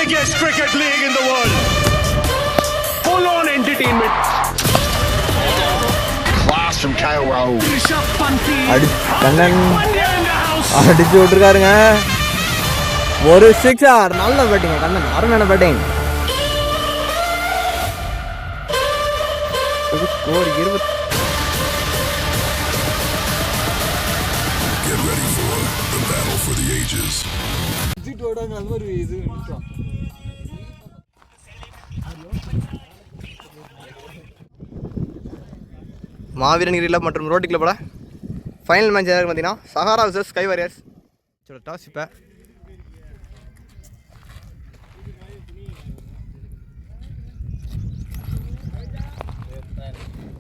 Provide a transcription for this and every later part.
biggest cricket league in the world. Full on entertainment. Class from KL Rahul. Rishabh Pant Kannan Pandya in the house. அடிச்சு விட்டுருக்காருங்க. ஒரு sixer. நல்ல batting Kannan, அருமையான batting. Score 20. Get ready for the battle for the ages. Maaveeran grill மற்றும் ரோட்டி கிளப்போட final match எதாவது பார்த்தீங்கன்னா Sahara vs sky warriors. Toss இப்போ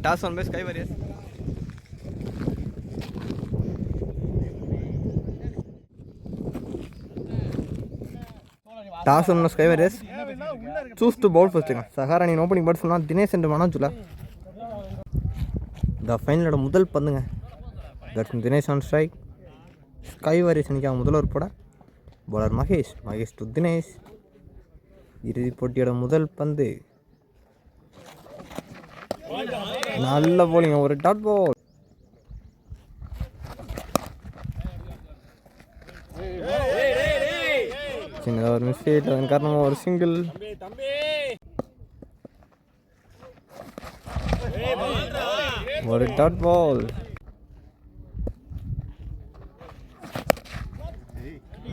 toss won by sky warriors. Toss won sky warriors. Choose to bowl ஃபர்ஸ்ட்டுங்க. சஹாரா நீ opening bad சொன்னால் தினேஷ் என்று மனோஜுலா. இந்த ஃபைனலோட முதல் பந்துங்க. That's Dinesh on strike. Sky warriors அன்றைக்கி முதல் ஒரு போட பவுலர் மகேஷ் டு தினேஷ். இறுதிப் போட்டியோட முதல் பந்து. நல்ல போலிங்க, ஒரு டாட் பால். சின்னதாக ஒரு மிஸ்டேக், அதன் காரணமாக ஒரு சிங்கிள். ஒரு டாட் பால்.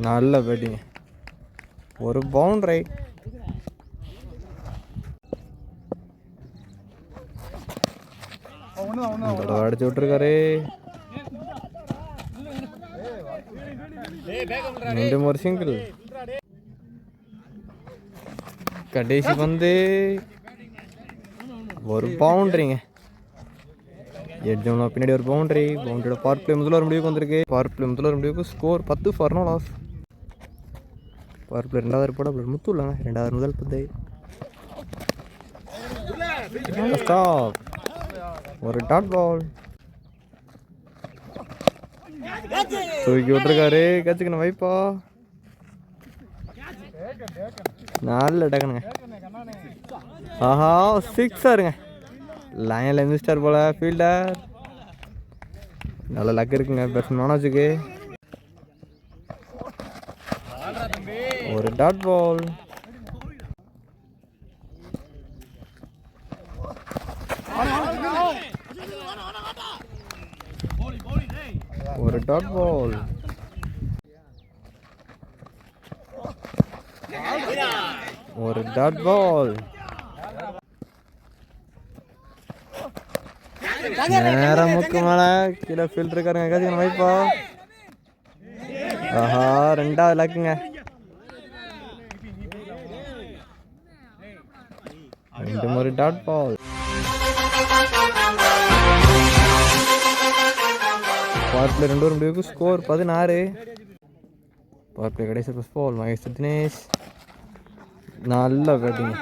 நல்ல பேட்டிங், ஒரு பவுண்டரி. அடிச்சு விட்டுருக்காரு. மீண்டும் ஒரு சிங்கிள். கடைசி வந்து ஒரு பவுண்டரிங்க. எட்ஜோனா பின்னாடி ஒரு பவுண்டரியோட பவர் பிளே முதல்ல ஒரு முடிவுக்கு வந்திருக்கு. Score 10 for no loss. Power play ரெண்டாவது போட முத்து இல்லைங்க. ரெண்டாவது முதல் பந்து. ஸ்டாப். ஒரு டாட் பால். தூக்கி விட்டுருக்காரு. கச்சுக்கணும் வைப்பா. நல்ல டக்குனுங்க. ஆஹா, சிக்ஸருங்க. லைனில் மிஸ்டர் போல ஃபீல்டர். நல்ல லக் இருக்குங்க பேட்ஸ்மேன் மனோஜுக்கு. ஒரு டாட் பால். ஒரு டாட் பால். ஒரு டாட் பால். நேரம் முக்கு மேல கீழே ஃபீல்டர் இருக்காருங்க. கதிகன் வைப்பா. ஆஹா, ரெண்டாவது லக்குங்க. மீண்டும் ஒரு டாட் பால். பவர் பிளே 2 முடிவுக்கு. ஸ்கோர் 16. பவர் பிளே கடைசி ஃபர்ஸ்ட் பால். மகேஷ் தினேஷ். நல்ல பேட்டிங்.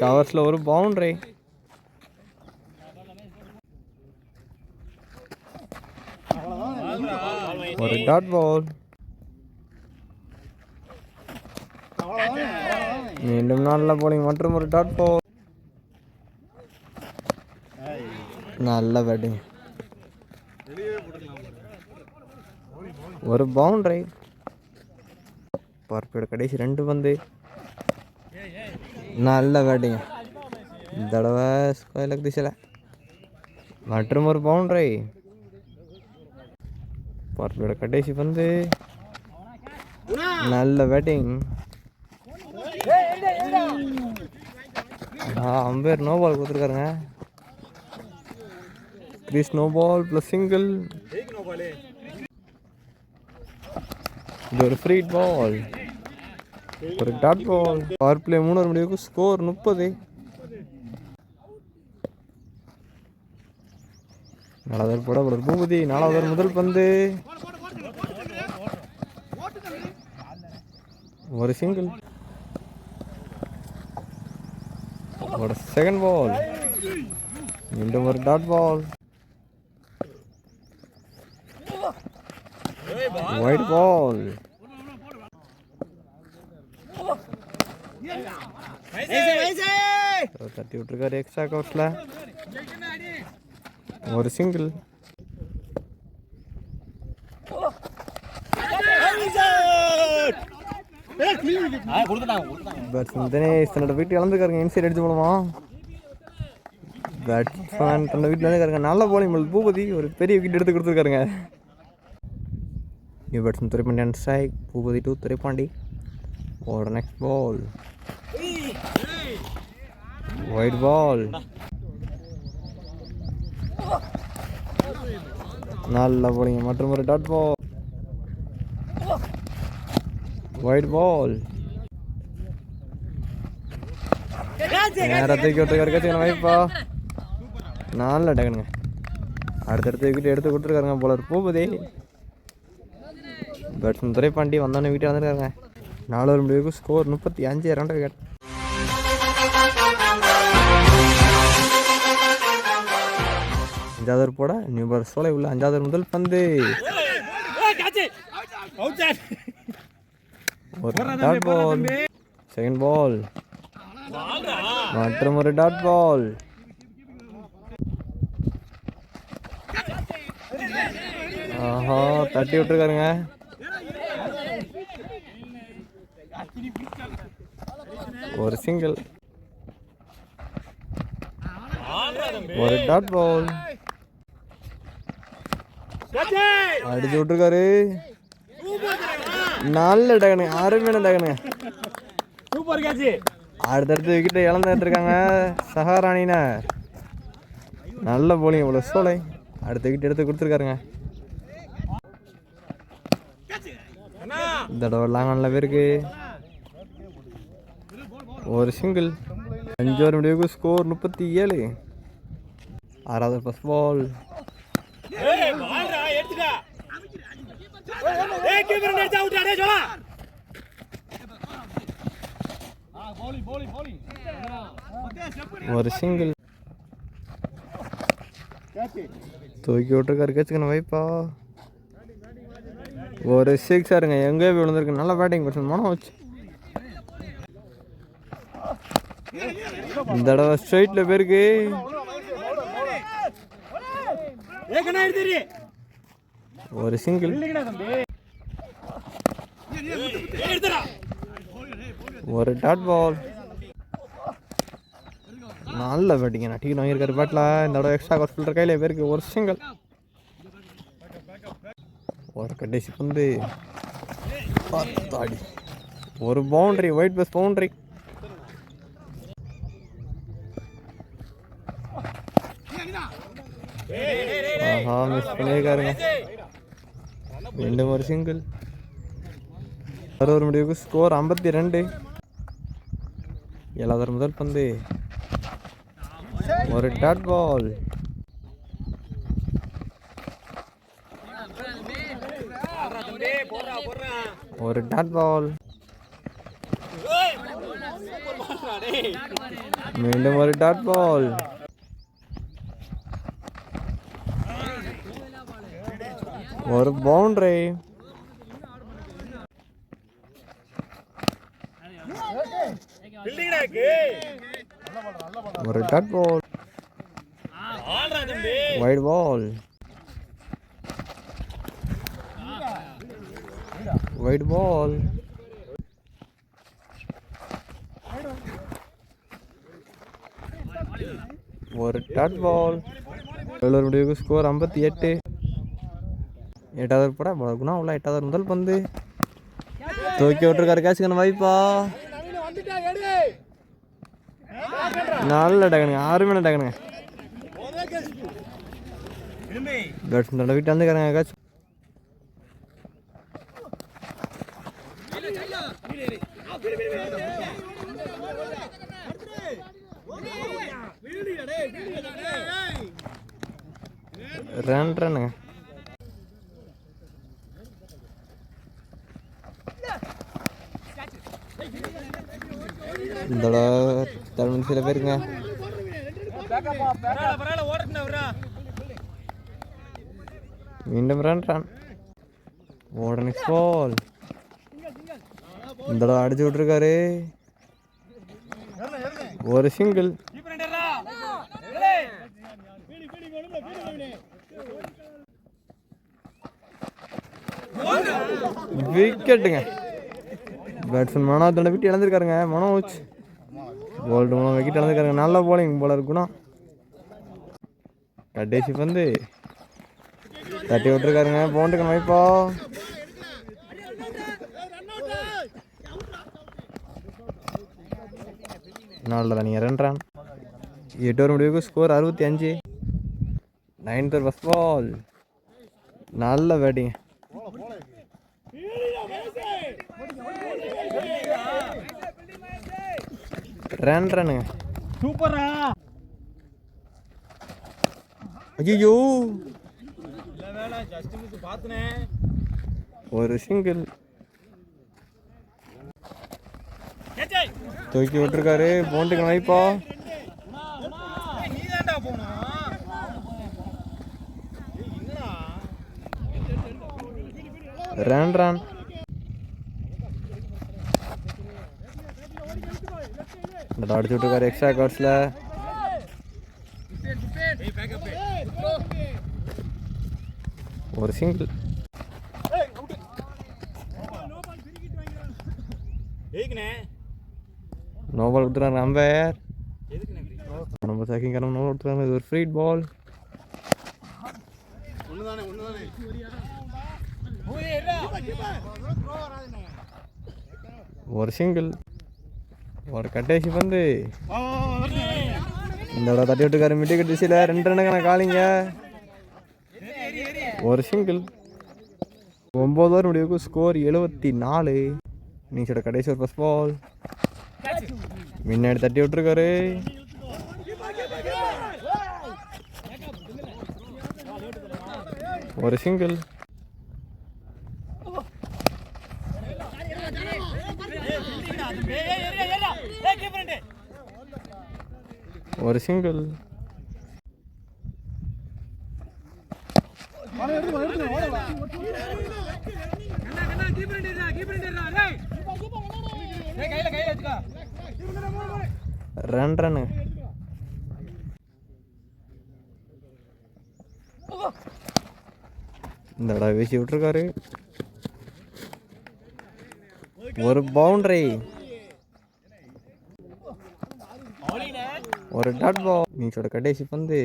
கவர்ஸில் ஒரு பவுண்டரி. ஒரு டாட் பால். மீண்டும் நல்ல போலிங் மற்றும் ஒரு டாட் பால். நல்ல பேட்டிங். ஒரு பவுண்டரி. பர்ஃபெக்ட். கடைசி 2 பந்து. நல்ல பேட்டிங். தடவை ஸ்கொயருக்கு திசையில் மற்றும் ஒரு பவுண்டரி. பர்ஃபெக்ட். கடைசி பந்து. நல்ல பேட்டிங். அம்பேர் நோ பால் கொடுத்துருக்காருங்க. Chris no ball plus single. இது ஒரு ஃப்ரீ பால். ஒரு டாட் பால். பவர் பிளே 3 முடிவுக்கு. ஸ்கோர் 30. நாலாவது போட பூபதி. நாலாவது முதல் பந்து. ஒரு சிங்கிள். ஒரு செகண்ட் பால். மீண்டும் ஒரு டாட் பால். White ball. தட்டி விட்டுருக்காரு எக்ஸ்ட்ரா கவர்ஸில். ஒரு சிங்கிள். பேட்ஸ்மேன் தினேஷ் தன்னோட வீட்டு இழந்துருக்காருங்க. இன்சைட் அடிச்சு போடுமா? பேட்ஸ்மேன் தன்னோட வீட்டில் இருக்காருங்க. நல்ல போலிங் பூபதி ஒரு பெரிய விக்கெட் எடுத்து கொடுத்துருக்காருங்க. New batsman Duraipandi and strike. Boopathi to Duraipandi. ஒரு நெக்ஸ்ட் பால். White ball. நல்ல போலிங்க. மற்றும் ஒரு டாட் பால். White ball. நேரத்துக்கு விட்டுருக்காரு வைப்பா. நல்ல டக்குனுங்க. அடுத்தடுத்த விக்கெட் எடுத்து கொடுத்துருக்காருங்க போலர் பூபதி. பேட்ஸ்மேன் துரைப்பாண்டி வந்தோடனே வீட்டில் வந்துருக்காருங்க. 4 ஓவர் முடிவுக்கு ஸ்கோர் 35 2 விக்கெட். அஞ்சாவது போட நியூ பால் சோலை உள்ள 5வது முதல் பந்து. ஒரு டாட் பால். Second ball. மற்றும் ஒரு டாட் பால். ஆஹா தட்டி விட்டுருக்காருங்க. ஒரு சிங்கிள். ஒரு டாட் பால். அடிச்சு விட்டுருக்காரு. நல்ல டகனுங்க. அருமையான டகனுங்க. அடுத்தடுத்து விக்கெட்டை இழந்துட்டு இருக்காங்க சஹாராணினர். நல்ல போலிங் இவ்வளோ சோலை. அடுத்த விக்கெட் எடுத்து கொடுத்துருக்காருங்க. இந்த தடவை லாங் பேருக்கு ஒரு சிங்கிள். 5 ஓவர் முடிவுக்கு ஸ்கோர் 37. 6வது ஃபர்ஸ்ட் பால். ஒரு சிங்கிள். தூக்கி விட்டுருக்காரு. கேட்சுக்கணும் வைப்பா. ஒரு சிக்ஸருங்க. எங்கே போய் விழுந்திருக்கு. நல்ல பேட்டிங் பர்சன் மனம் வச்சு. இந்த தடவை ஸ்ட்ரைட்டில் பேருக்கு ஒரு சிங்கிள். ஒரு டாட் பால். நல்ல பேட்டிங்க. டீ வாங்கியிருக்காரு பேட்டில். இந்த தடவை எக்ஸ்ட்ரா காசு ஃபில்டர் கையில் பேருக்கு ஒரு சிங்கிள். ஒரு கடைசி பந்து. ஒரு பவுண்டரி. Wide plus boundary. ஆஹா மிஸ் பண்ணியிருக்காருங்க. மீண்டும் ஒரு சிங்கிள். 6 ஓவர் முடிவுக்கு ஸ்கோர் 52. 7வது முதல் பந்து. ஒரு டாட் பால். ஒரு டாட் பால். மீண்டும் ஒரு டாட் பால். ஒரு பவுண்டரி. ஒரு dot ball. Wide ball. Wide ball. ஒரு டாட் பால். 7 ஓவர் முடிவுக்கு ஸ்கோர் 58. 8வது பட குணா உள்ள 8வது முதல் பந்து. தூக்கி விட்டுருக்காரு. கேட்சுக்கணும் வைப்பா. நல்ல டகனுங்க. அருமையான டகனுங்க. பேட்ஸ்மேன் வீட்டு வந்துருக்காருங்க. கேட்ச். ரன்னுங்க. இந்த சில பேருங்க. மீண்டும் ரன். ஓட நெக்ஸ்ட் பால். இந்த அடிச்சு விட்டுருக்காரு. ஒரு சிங்கிள். விக்கெட்டுங்க. பேட்ஸ்மேன் மனோஜ் தண்டை விட்டு இழந்திருக்காருங்க. மனோஜ் போல்டு மூலம் விக்கெட் இழந்திருக்காருங்க. நல்ல போலிங் போலர் குணம். கடைசி பந்து தட்டி விட்டுருக்காருங்க. பவுண்டரிக்கு வைப்பா. நாலு தான் நீங்கள் 2 ரன். 8 ஓவர் முடிவுக்கு score 65. 9th over first ball. நல்ல பேட்டிங். ரன்னுங்க. சூப்பரா. ஐயோ ஒரு சிங்கிள். தூக்கி விட்டுருக்காரு. பவுண்டரிக்கு வைப்பா. ரன். அடிச்சு விட்டுருக்காரு எக்ஸ்ட்ரா கவர்ஸ்ல. ஒரு சிங்கிள். நோ பால் கொடுத்துறாங்க அம்பையர். நம்ம செகண்ட் கரம் நோ கொடுத்துறாங்க. இது ஒரு ஃப்ரீ பால். ஒரு சிங்கிள். ஒரு கட்டேசி பந்து. இந்த தடவை தட்டி விட்டுருக்காரு மிட்டி திசையில். 2 ரன்னுக்கான காலிங்க. ஒரு சிங்கிள். 9 ஓவர் முடிவுக்கு ஸ்கோர் 74. நீச்சோட கடைசி ஒரு ஃபர்ஸ்ட் பால். முன்னாடி தட்டி விட்டுருக்காரு. ஒரு சிங்கிள். ஒரு சிங்கிள். ரன்னு. இந்த தடவை வீசி விட்டுருக்காரு. ஒரு பவுண்டரி. ஒரு டாட் பால். நீச்சோட கடைசி பந்து.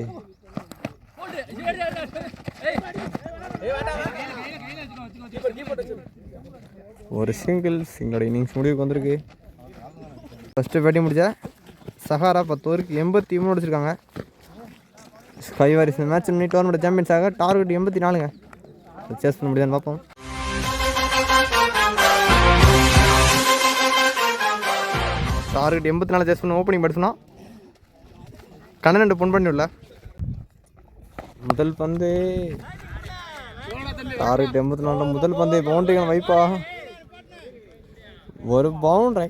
ஒரு சிங்கிளோட இன்னிங்ஸ் முடிவுக்கு வந்திருக்கு. ஃபஸ்ட்டு பேட்டிங் முடிச்சா சஹாரா 10 ஓவருக்கு 83 அடிச்சிருக்காங்க. ஸ்கை வாரிஸ் இந்த மேட்ச் இன்னி டோர்னமெண்ட் சாம்பியன்ஸ் ஆக. டார்கெட் 84ங்க. சேஸ் பண்ண முடியாதுன்னு பார்ப்போம். டார்கெட் 84 சேஸ் பண்ண ஓப்பனிங் பேட்ஸ்னா கண்ணன் பொன் பண்ணிவிடல. முதல் பந்து. டார்கெட் 84. முதல் பந்து பவுண்டரிக்கான வைப்பா. ஒரு பவுண்டரி.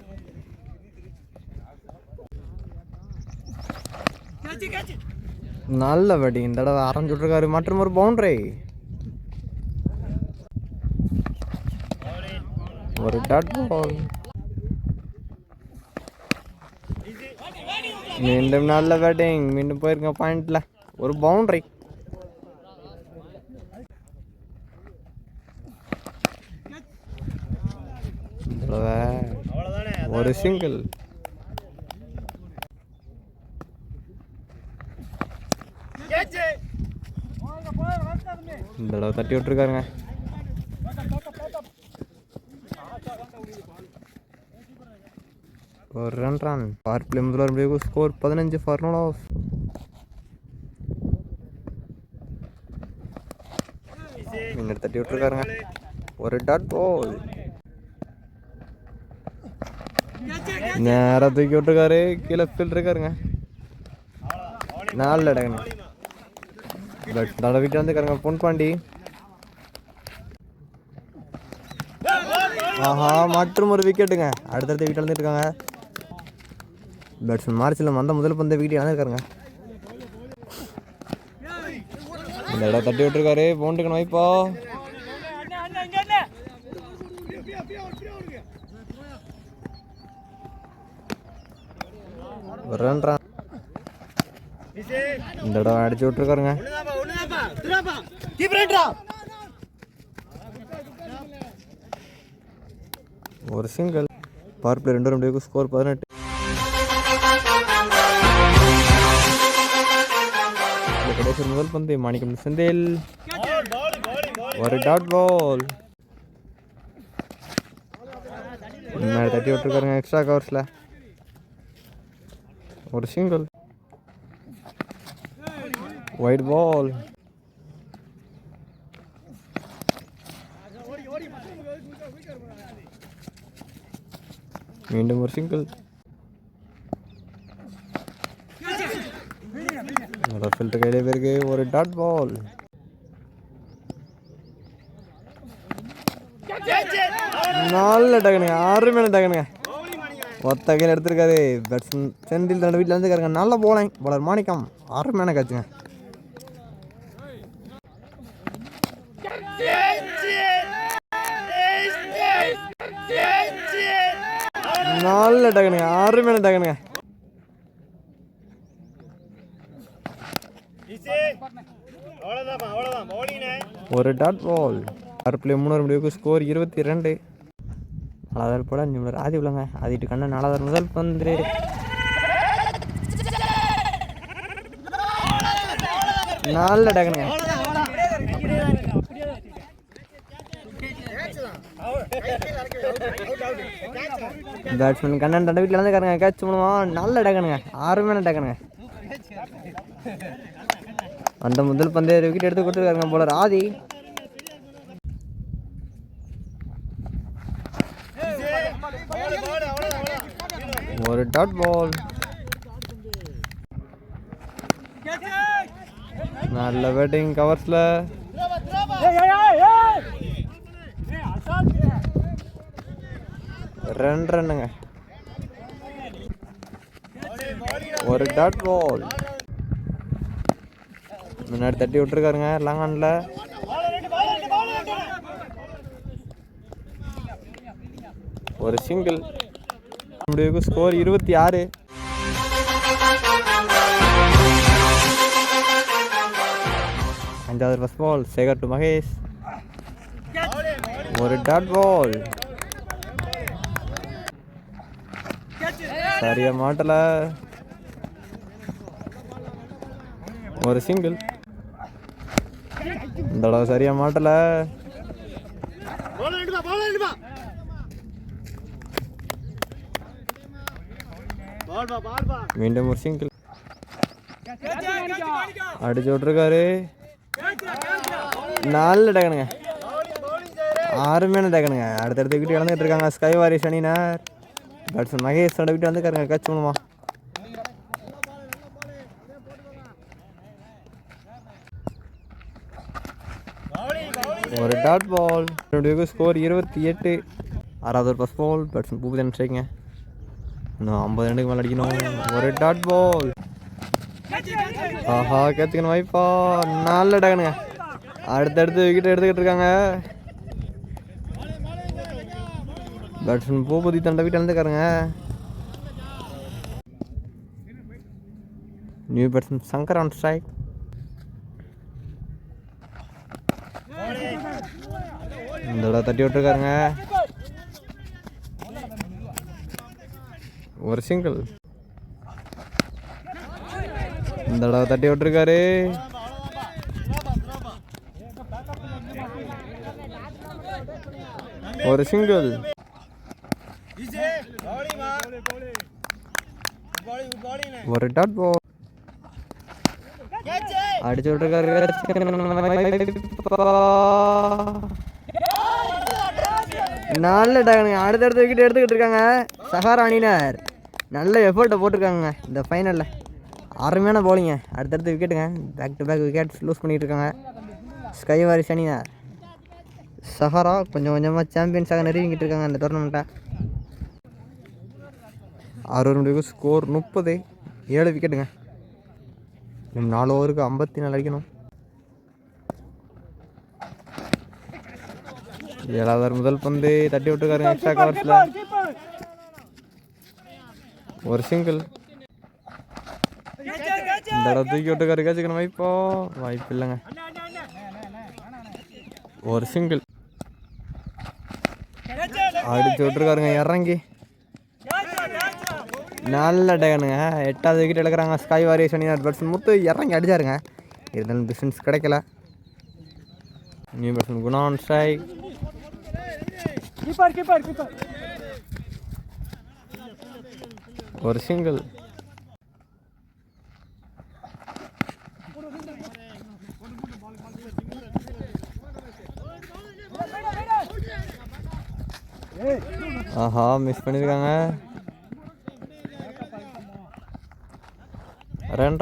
நல்ல பேட்டிங். இந்த தடவை ஆரம்பிச்சு விட்டுருக்காரு. மற்றும் ஒரு பவுண்டரி. ஒரு டாட் பால். மீண்டும் நல்ல பேட்டிங். மீண்டும் போயிருக்க பாயிண்ட்ல. ஒரு பவுண்டரி. ஒரு சிங்கிள். இந்த தடவை தட்டி விட்டுருக்காருங்க. ஒரு ரன். பவர் பிளே முதல்வர் முடிவு ஸ்கோர் 15 ஃபார் நோ ஆஃப். முன்னாடி தட்டி விட்டுருக்காருங்க. ஒரு டாட் பால். நேராக தூக்கி விட்டுருக்காரு. கீழே ஃபீல்ட் இருக்காருங்க. நாலு இடங்க. பட் தடவிட்டு வந்துருக்காருங்க பொன் பாண்டி. ஆஹா, மற்றும் ஒரு விக்கெட்டுங்க. அடுத்தடுத்த விக்கெட் வந்துருக்காங்க. பேட்ஸ்மேன் மார்ச்சில் முதல் பந்த விக்கெட் இழந்திருக்காருங்க. இந்த இடம் தட்டி விட்டுருக்காரு. பவுண்டரிக்கு வைப்பா. ஒரு ரன் இந்த தடவை அடிச்சு விட்டுருக்காருங்க. ஒரு single. Power play 2 run score 18. கடைசி முதல் பந்து மாணிக்கம் செந்தில். ஒரு டாட் பால். முன்னாடி தட்டி விட்டுருக்காருங்க எக்ஸ்ட்ரா கவர்ஸில். ஒரு சிங்கிள். White ball. மீண்டும் ஒரு சிங்கிள். ஃபில்டர் கையிலே போயிருக்கு. ஒரு டாட் பால். நல்ல டக்குனுங்க. 6 மேலே டக்குனுங்க. ஒத்த கையில் எடுத்திருக்காரு பேட்ஸ்மேன் செந்தில். தன்னோட வீட்டில் இருந்துக்காருங்க. நல்ல போலிங் பாலர் மாணிக்கம். 6 மேலே காய்ச்சுங்க. நல்ல டக்குனுங்க. 6 மேலே டக்குனுங்க. ஒரு dot ball. Power play 3 run score 22. நாலாவது போட நிமிடம் ஆதி உள்ளங்க. ஆதிட்டு கண்ண 4வது முதல் பந்து. நல்ல டக்குனுங்க. பேட்ஸ்மேன் கண்ணன் தண்டை வீட்டில் இருந்துக்காருங்க. கேட்ச் பண்ணுவான். நல்ல டக்குனுங்க. 6 மேலே டக்குனுங்க. அந்த முதல் பந்து விக்கெட் எடுத்து கொடுத்துருக்காருங்க போலர் ஆதி. ஒரு டாட் பால். நல்ல பேட்டிங் கவர்ஸ்ல. ரன்னுங்க. ஒரு டாட் பால். முன்னாடி தட்டி விட்டுருக்காருங்க லாங் ஆன்ல. ஒரு சிங்கிள். ஸ்கோர் 26. அஞ்சாவது first ball. Sekar to Mahesh. ஒரு டாட் பால். சரியா மாட்டல. ஒரு சிங்கிள். இந்த தடவை சரியா மாட்டல. மீண்டும் ஒரு சிங்கிள். அடிச்சு விட்டுருக்காரு. நல்ல டக்குனுங்க. 6 மேலே டக்குனுங்க. அடுத்தடுத்த விக்கெட் இழந்துட்டு இருக்காங்க ஸ்கை வாரிஸ் அணியினர். பேட்ஸ்மேன் மகேஷ் விக்கெட் வந்துருக்காருங்க. கேட்ச் பண்ணுமா. ஒரு டாட் பால். ஸ்கோர் 28. 6வது ஃபர்ஸ்ட் பால். பேட்ஸ்மேன் பூபதி ஸ்ட்ரைக்குங்க. இன்னும் 50 ரன்னுக்கு மேலே அடிக்கணும். ஒரு டாட் பால். ஆஹா கேட்சுக்கணும் வாய்ப்பா. நல்ல டக்குனுங்க. அடுத்தடுத்து விக்கெட் எடுத்துக்கிட்டு இருக்காங்க. பேட்ஸ்மேன் பூபதி தண்டை வீட்டில் இருந்துக்காருங்க. New batsman Shankar on strike. இந்த தடவை தட்டி விட்டுருக்காருங்க. ஒரு சிங்கிள். இந்த தடவை தட்டி விட்டுருக்காரு. ஒரு சிங்கிள். ஒரு டாட் பால். அடிச்சு விட்டுருக்காரு. நல்ல டக்குனுங்க. அடுத்தடுத்த விக்கெட் எடுத்துக்கிட்டு இருக்காங்க சஹாரா அணியினர். நல்ல எஃபர்ட்டை போட்டிருக்காங்க இந்த ஃபைனலில். அருமையான பவுலிங்க. அடுத்தடுத்த விக்கெட்டுங்க. Back to back wickets lose பண்ணிகிட்டு இருக்காங்க ஸ்கை வாரிஸ் அணியினர். சஹாரா கொஞ்சம் கொஞ்சமாக சாம்பியன்ஸாக நெருங்கிட்டு இருக்காங்க அந்த டோர்னமெண்ட்டை. 6 ரன் ஸ்கோர் 30. 7 விக்கெட்டுங்க. 4 ஓவருக்கு 54 அடிக்கணும். 7வது முதல் பந்து தட்டி விட்டுருக்காருங்க எக்ஸ்ட்ரா கவர்ஸில். ஒரு சிங்கிள். இந்த இடம் தூக்கி விட்டுக்காரு கேச்சுக்கணும் வைப்போ வாய்ப்பு இல்லைங்க. ஒரு சிங்கிள் அடிச்சு விட்டுருக்காருங்க இறங்கி. நல்ல டேகனுங்க. 8வது விக்கெட் எடுக்கிறாங்க ஸ்கை வாரியர்ஸ் அணியினர். பேட்ஸ்மேன் முத்து இறங்கி அடிச்சாருங்க. இருந்தாலும் டிஸ்டன்ஸ் கிடைக்கல. New batsman Guna on strike. ஒரு சிங்கிள். ஆஹா மிஸ் பண்ணியிருக்காங்க. ரன்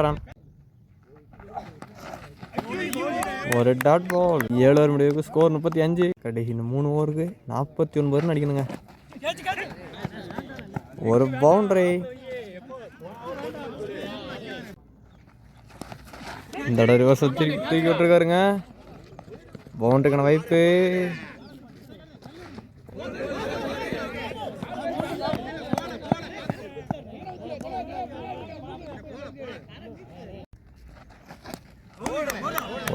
ஒரு டாட் பால். 7 ஓவர் முடிவுக்கு ஸ்கோர் 35. கடைசி 3 ஓவருக்கு 49 ரன் அடிக்கணுங்க. ஒரு பவுண்டரி. இந்த இடம் ரிவர்ஸ் தூக்கி விட்டுருக்காருங்க. பவுண்டரிக்கான வாய்ப்பு.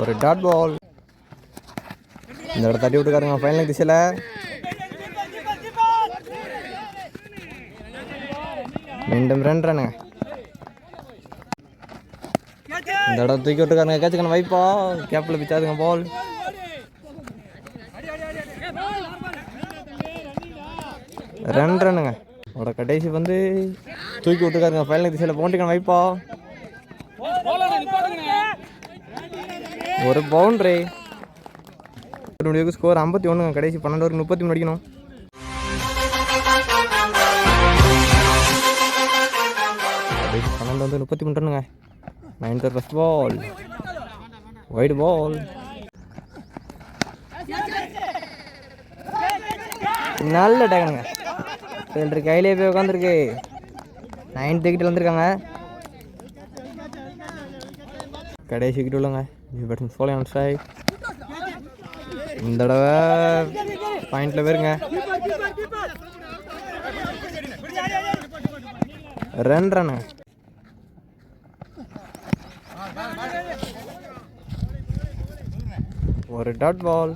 ஒரு டாட் பால். இந்த இடத்த தட்டி விட்டுருக்காருங்க ஃபைனல் திசையில். மீண்டும் ரன்னுங்க. இந்த இடம் தூக்கி விட்டுருக்காருங்க கேட்சுக்கான வைப்பா. கேப்பில் பிச்சாதுங்க பால். ரன்னுங்க. அவரோட கடைசி வந்து தூக்கி விட்டுருக்காருங்க ஃபைனல் திசையில். பவுண்டரிக்கான வைப்பா. ஒரு பவுண்டரி. ஸ்கோர் 51. கடைசி 12 ஓவருக்கு 33 அடிக்கணும். கடைசி 12 வந்து 33 ரன்னுங்க. 9th first ball. வைட் பால். நல்ல டேகனுங்க. ஃபீல்டர் கையிலே போய் உட்காந்துருக்கு. 9th விக்கெட் வந்துருக்காங்க. கடைசி விக்கெட் உள்ளங்க. New batsman follow on strike. இந்த தடவை பாயிண்ட்ல போயிருங்க. ரன். ஒரு டாட் பால்.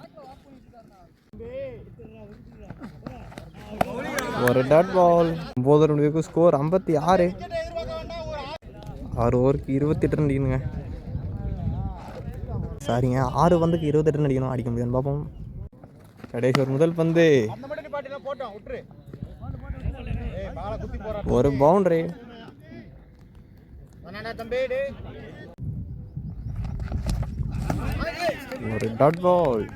ஒரு டாட் பால். 9 ரன் ஸ்கோர் 56. 6 ஓவருக்கு 28 ரன் அடிக்கணுங்க. சாரிங்க 6 பந்துக்கு 28 ரன் அடிக்கணும். அடிக்க முடியாதுன்னு பார்ப்போம். கடைசி ஒரு முதல் பந்து. ஒரு பவுண்டரி. ஒரு டாட் பால்.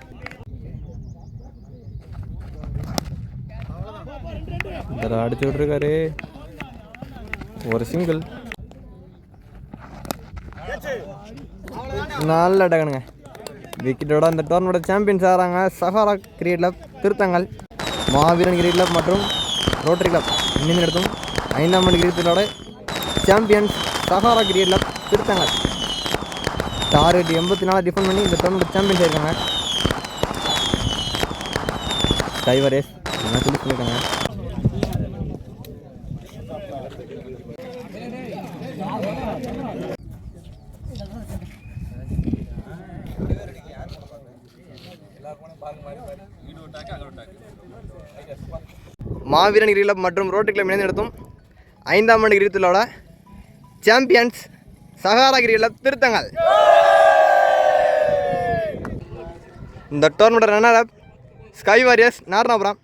அடிச்சு விட்டுருக்காரு. ஒரு சிங்கிள். நல்ல டகனுங்க. விக்கெட்டோட இந்த டோர்னமெண்ட் சாம்பியன்ஸ் ஆகிறாங்க Sahara cricket club Thiruthangal, Maaveeran cricket club மற்றும் ரோட்டரி கிளப் இன்னும் நடத்தும் 5ஆம் ஆண்டு கிரிக்கெட்டோட champions Sahara cricket club Thiruthangal. Target 84 defend பண்ணி இந்த டோர்னமெண்ட் சாம்பியன்ஸ் ஆயிருக்காங்க. டைவரேஸ் என்ன சொல்லி சொல்லியிருக்காங்க. மாவீரன் கிரிக்கெட் கிளப் மற்றும் ரோட்டரி கிளப் இணைந்து நடத்தும் 5ஆம் ஆண்டு கிரிக்கெட்டோட champions Sahara cricket club Thiruthangal. இந்த tournament runner up Sky Warriors Naranapuram.